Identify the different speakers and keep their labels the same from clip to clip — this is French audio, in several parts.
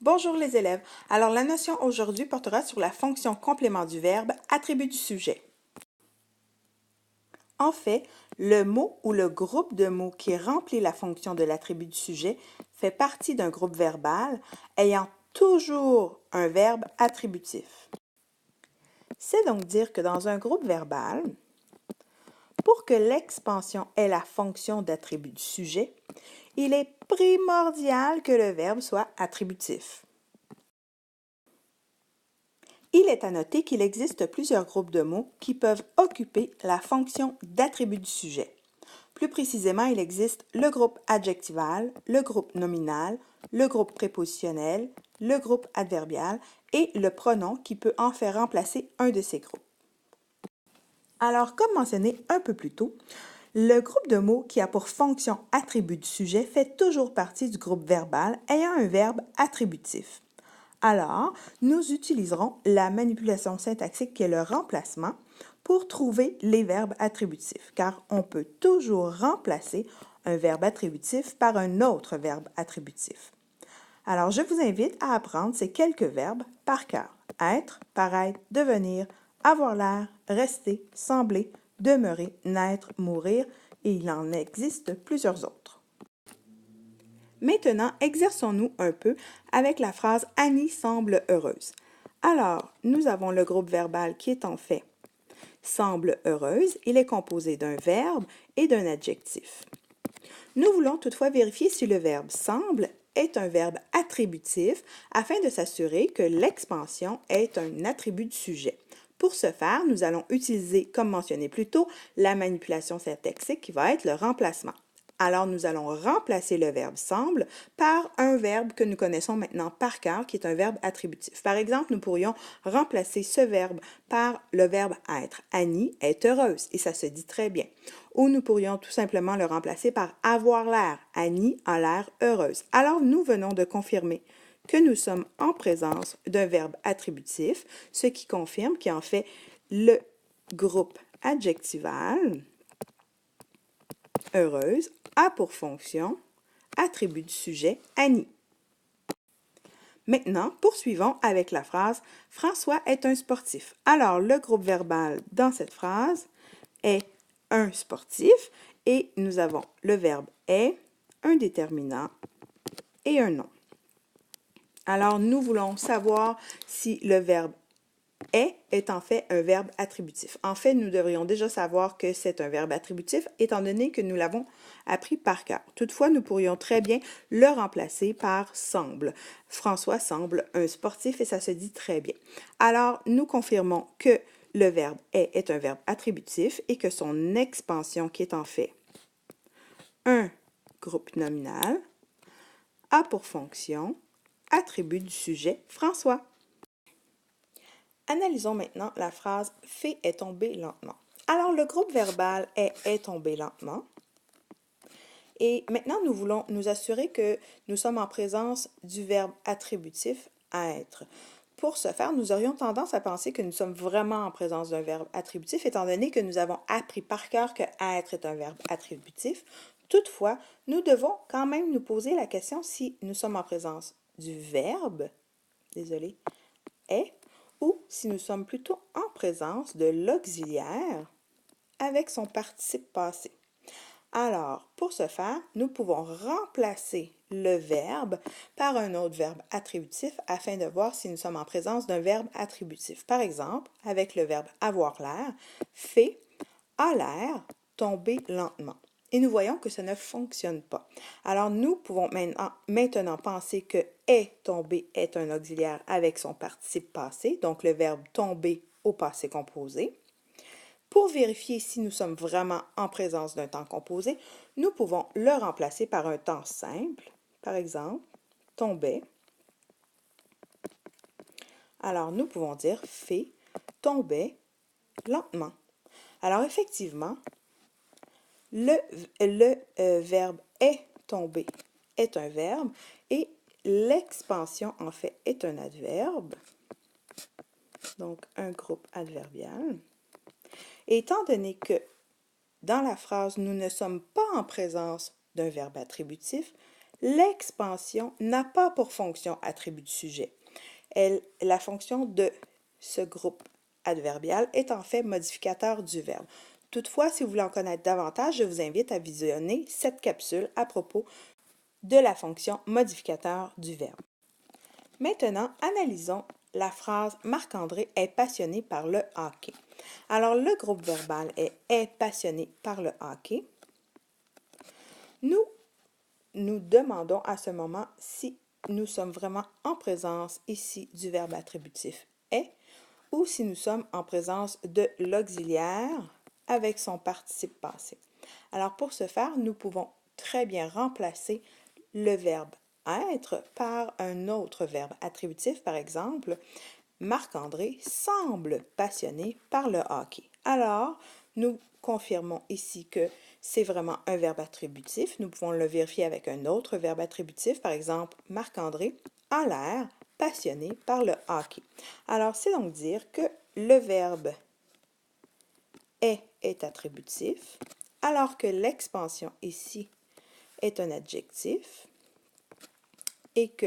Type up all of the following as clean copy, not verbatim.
Speaker 1: Bonjour les élèves. Alors la notion aujourd'hui portera sur la fonction complément du verbe attribut du sujet. En fait, le mot ou le groupe de mots qui remplit la fonction de l'attribut du sujet fait partie d'un groupe verbal ayant toujours un verbe attributif. C'est donc dire que dans un groupe verbal, pour que l'expansion ait la fonction d'attribut du sujet, il est primordial que le verbe soit attributif. Il est à noter qu'il existe plusieurs groupes de mots qui peuvent occuper la fonction d'attribut du sujet. Plus précisément, il existe le groupe adjectival, le groupe nominal, le groupe prépositionnel, le groupe adverbial et le pronom qui peut en faire remplacer un de ces groupes. Alors, comme mentionné un peu plus tôt, le groupe de mots qui a pour fonction attribut du sujet fait toujours partie du groupe verbal ayant un verbe attributif. Alors, nous utiliserons la manipulation syntaxique qui est le remplacement pour trouver les verbes attributifs, car on peut toujours remplacer un verbe attributif par un autre verbe attributif. Alors, je vous invite à apprendre ces quelques verbes par cœur. Être, paraître, devenir, avoir l'air, rester, sembler, demeurer, naître, mourir, et il en existe plusieurs autres. Maintenant, exerçons-nous un peu avec la phrase « Annie semble heureuse ». Alors, nous avons le groupe verbal qui est en fait « semble heureuse ». Il est composé d'un verbe et d'un adjectif. Nous voulons toutefois vérifier si le verbe « semble » est un verbe attributif afin de s'assurer que l'expansion est un attribut du sujet. Pour ce faire, nous allons utiliser, comme mentionné plus tôt, la manipulation syntaxique qui va être le remplacement. Alors, nous allons remplacer le verbe semble par un verbe que nous connaissons maintenant par cœur, qui est un verbe attributif. Par exemple, nous pourrions remplacer ce verbe par le verbe être. Annie est heureuse, et ça se dit très bien. Ou nous pourrions tout simplement le remplacer par avoir l'air. Annie a l'air heureuse. Alors, nous venons de confirmer que nous sommes en présence d'un verbe attributif, ce qui confirme qu'en fait, le groupe adjectival heureuse a pour fonction attribut du sujet Annie. Maintenant, poursuivons avec la phrase « François est un sportif ». Alors, le groupe verbal dans cette phrase est un sportif et nous avons le verbe est, un déterminant et un nom. Alors, nous voulons savoir si le verbe est en fait un verbe attributif. En fait, nous devrions déjà savoir que c'est un verbe attributif étant donné que nous l'avons appris par cœur. Toutefois, nous pourrions très bien le remplacer par semble. François semble un sportif et ça se dit très bien. Alors, nous confirmons que le verbe est un verbe attributif et que son expansion, qui est en fait un groupe nominal, a pour fonction attribut du sujet François. Analysons maintenant la phrase « Fée est tombée lentement ». Alors, le groupe verbal est tombé lentement. Et maintenant, nous voulons nous assurer que nous sommes en présence du verbe attributif être. Pour ce faire, nous aurions tendance à penser que nous sommes vraiment en présence d'un verbe attributif, étant donné que nous avons appris par cœur que être est un verbe attributif. Toutefois, nous devons quand même nous poser la question si nous sommes en présence du verbe, est, ou si nous sommes plutôt en présence de l'auxiliaire avec son participe passé. Alors, pour ce faire, nous pouvons remplacer le verbe par un autre verbe attributif afin de voir si nous sommes en présence d'un verbe attributif. Par exemple, avec le verbe avoir l'air, fait a l'air tomber lentement. Et nous voyons que ça ne fonctionne pas. Alors, nous pouvons maintenant penser que est tombé est un auxiliaire avec son participe passé, donc le verbe tomber au passé composé. Pour vérifier si nous sommes vraiment en présence d'un temps composé, nous pouvons le remplacer par un temps simple. Par exemple, tombait. Alors, nous pouvons dire fait tombait lentement. Alors, effectivement, le verbe est tombé est un verbe et l'expansion, en fait, est un adverbe, donc un groupe adverbial. Et étant donné que dans la phrase, nous ne sommes pas en présence d'un verbe attributif, L'expansion n'a pas pour fonction attribut du sujet. La fonction de ce groupe adverbial est en fait modificateur du verbe. Toutefois, si vous voulez en connaître davantage, je vous invite à visionner cette capsule à propos de la fonction modificateur du verbe. Maintenant, analysons la phrase « Marc-André est passionné par le hockey ». Alors, le groupe verbal est passionné par le hockey. Nous demandons à ce moment si nous sommes vraiment en présence ici du verbe attributif est ou si nous sommes en présence de l'auxiliaire avec son participe passé. Alors, pour ce faire, nous pouvons très bien remplacer le verbe être par un autre verbe attributif, par exemple, Marc-André semble passionné par le hockey. Alors, nous confirmons ici que c'est vraiment un verbe attributif. Nous pouvons le vérifier avec un autre verbe attributif, par exemple, Marc-André a l'air passionné par le hockey. Alors, c'est donc dire que le verbe est attributif, alors que l'expansion ici est un adjectif et que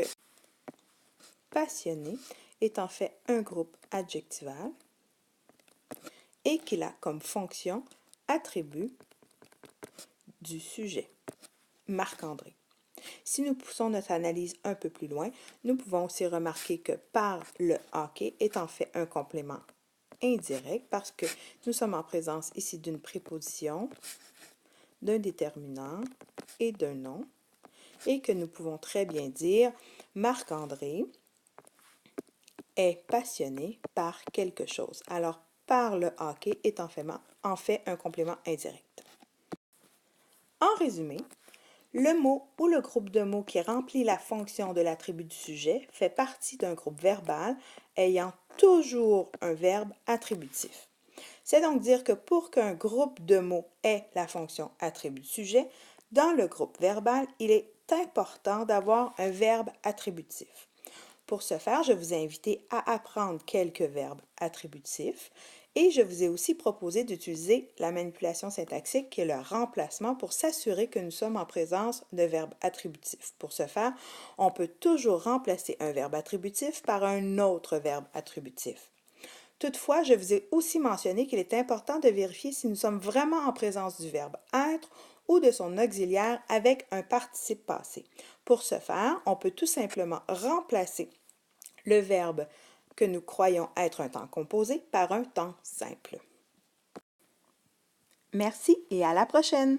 Speaker 1: passionné est en fait un groupe adjectival et qu'il a comme fonction attribut du sujet, Marc-André. Si nous poussons notre analyse un peu plus loin, nous pouvons aussi remarquer que par le hockey est en fait un complément indirect parce que nous sommes en présence ici d'une préposition, d'un déterminant et d'un nom, et que nous pouvons très bien dire Marc-André est passionné par quelque chose. Alors, par le hockey est en fait un complément indirect. En résumé, le mot ou le groupe de mots qui remplit la fonction de l'attribut du sujet fait partie d'un groupe verbal ayant toujours un verbe attributif. C'est donc dire que pour qu'un groupe de mots ait la fonction attribut du sujet, dans le groupe verbal, il est important d'avoir un verbe attributif. Pour ce faire, je vous ai invité à apprendre quelques verbes attributifs et je vous ai aussi proposé d'utiliser la manipulation syntaxique qui est le remplacement pour s'assurer que nous sommes en présence de verbes attributifs. Pour ce faire, on peut toujours remplacer un verbe attributif par un autre verbe attributif. Toutefois, je vous ai aussi mentionné qu'il est important de vérifier si nous sommes vraiment en présence du verbe être ou de son auxiliaire avec un participe passé. Pour ce faire, on peut tout simplement remplacer le verbe que nous croyons être un temps composé par un temps simple. Merci et à la prochaine!